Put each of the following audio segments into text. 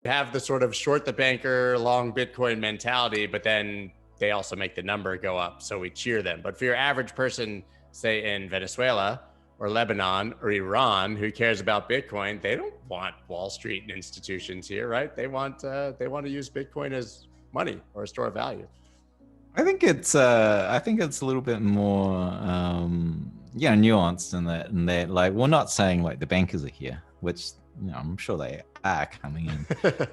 have the sort of short the banker, long Bitcoin mentality, but then they also make the number go up. So we cheer them. But for your average person, say in Venezuela or Lebanon or Iran, who cares about Bitcoin, they don't want Wall Street and institutions here, right? They want to use Bitcoin as money or a store of value. I think it's a little bit more nuanced in that like we're not saying like the bankers are here, which I'm sure they are coming in.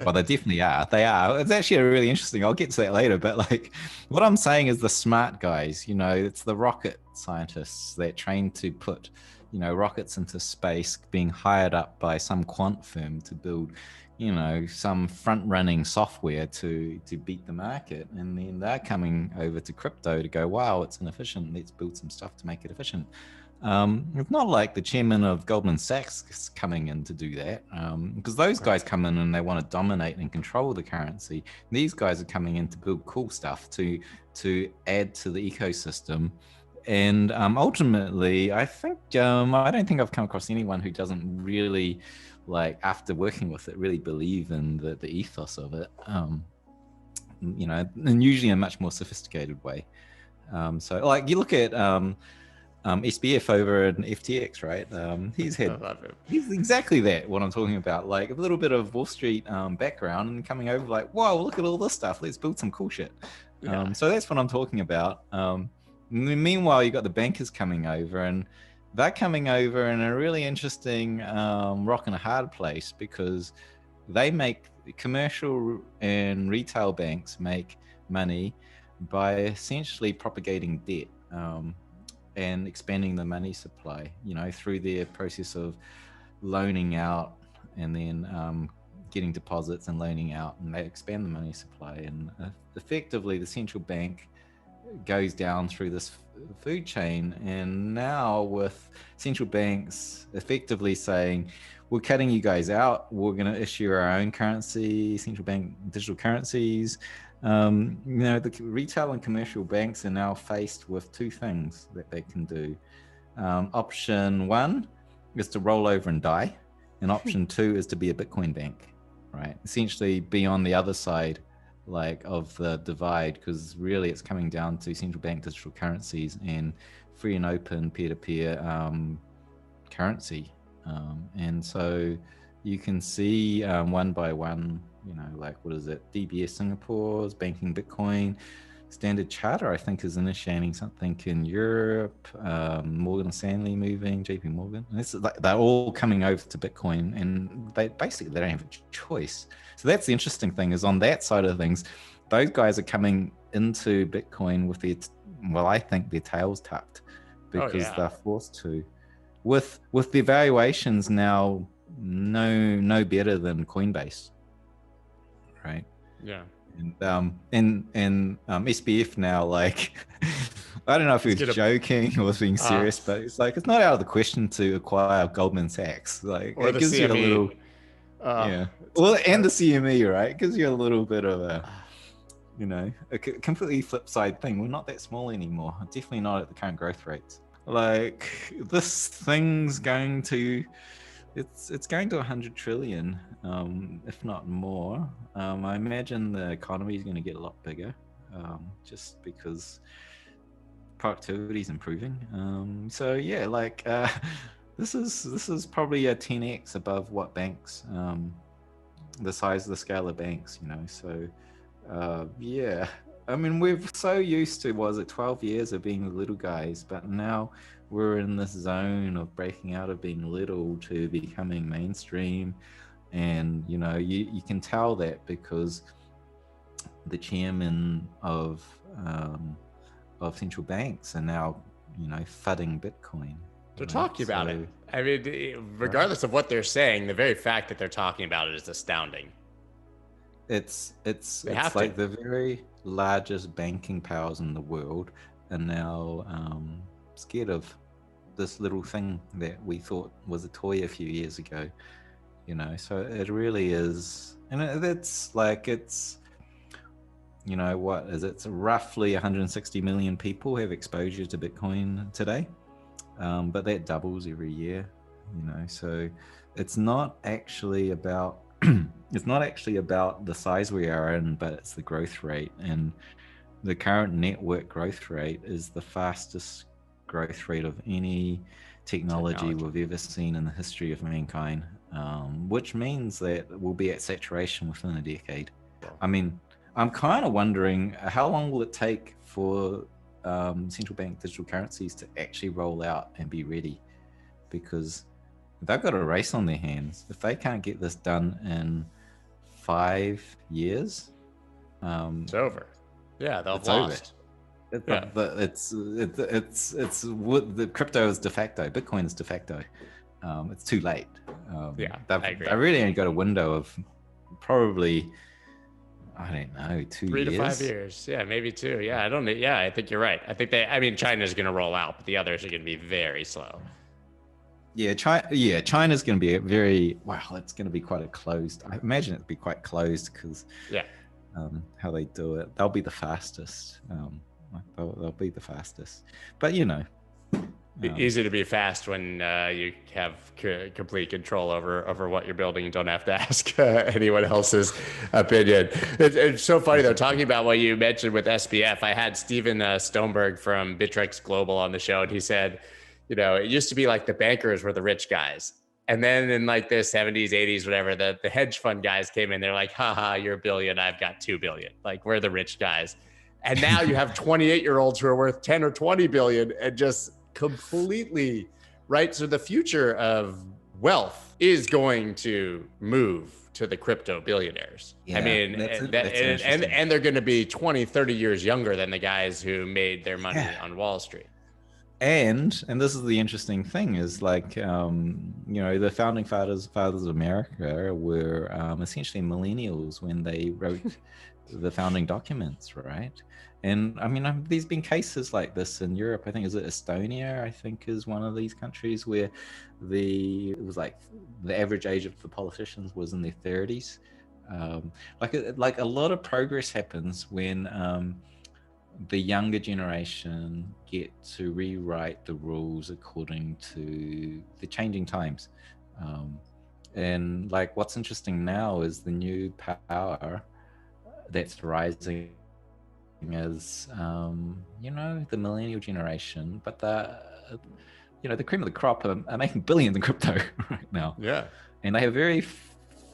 Well, they definitely are. They are. It's actually really interesting. I'll get to that later. But like what I'm saying is the smart guys, it's the rocket scientists that trained to put, rockets into space, being hired up by some quant firm to build some front-running software to beat the market, and then they're coming over to crypto to go, wow, it's inefficient, let's build some stuff to make it efficient. It's not like the chairman of Goldman Sachs is coming in to do that, because those guys come in and they want to dominate and control the currency. These guys are coming in to build cool stuff to add to the ecosystem. And ultimately, I think I don't think I've come across anyone who doesn't really, like, after working with it, really believe in the ethos of it. And usually in a much more sophisticated way. So, like, you look at SBF over at FTX, right? He's exactly that. What I'm talking about, like a little bit of Wall Street background, and coming over, like, whoa, look at all this stuff. Let's build some cool shit. Yeah. So that's what I'm talking about. Meanwhile, you got the bankers coming over, and they're coming over in a really interesting rock and a hard place, because they make commercial and retail banks make money by essentially propagating debt and expanding the money supply, through their process of loaning out and then getting deposits and loaning out, and they expand the money supply. And effectively, the central bank goes down through this food chain, and now with central banks effectively saying, we're cutting you guys out, we're going to issue our own currency, central bank digital currencies. The retail and commercial banks are now faced with two things that they can do. Option one is to roll over and die, and option two is to be a Bitcoin bank, right? Essentially be on the other side of the divide, because really it's coming down to central bank digital currencies and free and open peer-to-peer currency. And so you can see one by one, what is it? DBS Singapore's banking Bitcoin. Standard Charter, I think, is initiating something in Europe. Morgan Stanley moving, JP Morgan. And they're all coming over to Bitcoin, and they don't have a choice. So that's the interesting thing, is on that side of things, those guys are coming into Bitcoin with I think their tails tucked, because they're forced to. With the valuations now no better than Coinbase, right? Yeah. And SBF now, like, I don't know if he was joking or was being serious, but it's like, it's not out of the question to acquire Goldman Sachs. Like, or it gives CME. You a little, well, and the CME, right? It gives you a little bit of a, a completely flip side thing. We're not that small anymore. Definitely not at the current growth rates. Like, this thing's going to, it's going to 100 trillion, if not more. I imagine the economy is going to get a lot bigger, just because productivity is improving. So yeah, like this is probably a 10x above what banks, the size of the scale of banks, So yeah. I mean, we're so used to, 12 years of being the little guys, but now we're in this zone of breaking out of being little to becoming mainstream. And, you can tell that because the chairman of central banks are now, fudding Bitcoin. They're talking about it. I mean, regardless of what they're saying, the very fact that they're talking about it is astounding. It's like the very largest banking powers in the world are now scared of this little thing that we thought was a toy a few years ago. So it really is, and it's like, it's what is it? It's roughly 160 million people have exposure to Bitcoin today, but that doubles every year. So it's not actually about it's not actually about the size we are in, but it's the growth rate. And the current network growth rate is the fastest growth rate of any technology we've ever seen in the history of mankind, which means that we'll be at saturation within a decade. I mean, I'm kind of wondering how long will it take for central bank digital currencies to actually roll out and be ready, because they've got a race on their hands. If they can't get this done in 5 years, it's over. Yeah, they'll have lost. It's the crypto is de facto. Bitcoin is de facto. It's too late. I agree. I really only got a window of probably, I don't know, 3 to 5 years. Yeah, maybe 2. Yeah, I don't know. Yeah, I think you're right. I think China's going to roll out, but the others are going to be very slow. Yeah, China's going to be it's going to be quite a closed. I imagine it'd be quite closed because how they do it. They'll be the fastest. They'll be the fastest. But easy to be fast when you have complete control over what you're building and don't have to ask anyone else's opinion. It's so funny though, talking about what you mentioned with SBF. I had Steven Stoneberg from Bittrex Global on the show, and he said, it used to be like the bankers were the rich guys. And then in like the 70s, 80s, whatever, the hedge fund guys came in. They're like, haha, you're $1 billion. I've got $2 billion. Like, we're the rich guys. And now you have 28-year-olds who are worth 10 or 20 billion and just completely, right? So the future of wealth is going to move to the crypto billionaires. Yeah, I mean, and they're going to be 20, 30 years younger than the guys who made their money on Wall Street. And this is the interesting thing is like, the founding fathers of America were essentially millennials when they wrote the founding documents, right? And I mean, there's been cases like this in Europe. I think, is it Estonia? I think is one of these countries where it was like the average age of the politicians was in their 30s. Like a lot of progress happens when the younger generation get to rewrite the rules according to the changing times. And like what's interesting now is the new power that's rising as the millennial generation, but the cream of the crop are making billions in crypto right now. Yeah, and they have very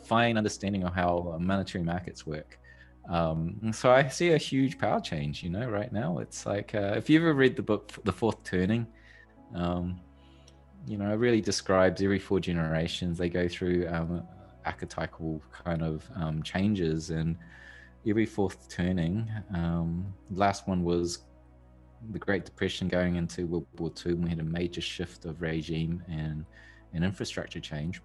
fine understanding of how monetary markets work. So I see a huge power change, right now. It's like, if you ever read the book, The Fourth Turning, it really describes every 4 generations. They go through archetypal kind of changes, and every fourth turning, last one was the Great Depression going into World War II, and we had a major shift of regime and infrastructure change.